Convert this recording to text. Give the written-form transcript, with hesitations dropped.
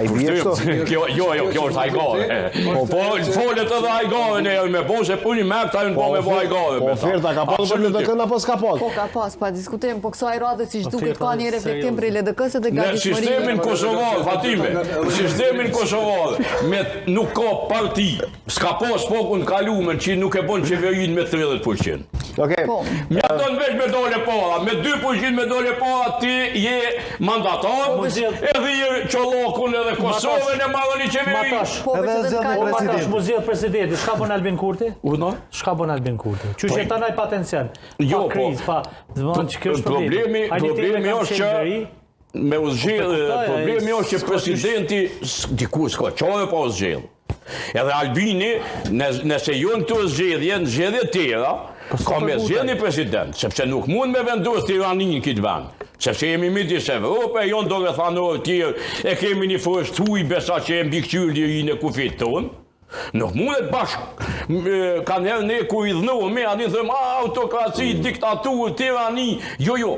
Kjo është hajgare. Folet edhe hajgare me bo se puni me këta në bo me bo hajgare. Po oferta ka pas për LDK-n apo s'ka pas? Po ka pas, pa diskutim, po kësaj radhe si duket ka një reflektim për LDK-s dhe Në sistemin kosovar, Fatime, sistemin kosovar, nuk ka parti, s'ka pas pokun kalumen që nuk e bon qeverin me 30%. Mjaton veç me dole para, me 2% me dole para ti je mandatar, edhe je qolokun edhe Kosovën e marrë një qeverin. Matash, mu zjedh presidenti, shka bon Albin Kurti? Una? Shka bon Albin Kurti? Që që tanaj pa tension, Jo, pa kriz, pa... Problemi është që me uzgjellë, problemi është që presidenti diku s'ka qare pa uzgjellë. Edhe Albini, nëse jonë të zgjedhje, në zgjedhje tjera, ka me zgjedhje një president, sepse nuk mund me vendos tiranin këtë vend. Sepse jemi midis Evropë, jonë do rrethanore tjerë, e kemi një forështu i besa që e mbikëqyrë lirin e kufit tonë. Nuk mundet bashkë, kanë herë ne ku i dhënohemi, anë i thëmë autokraci, diktaturë, tirani, jo.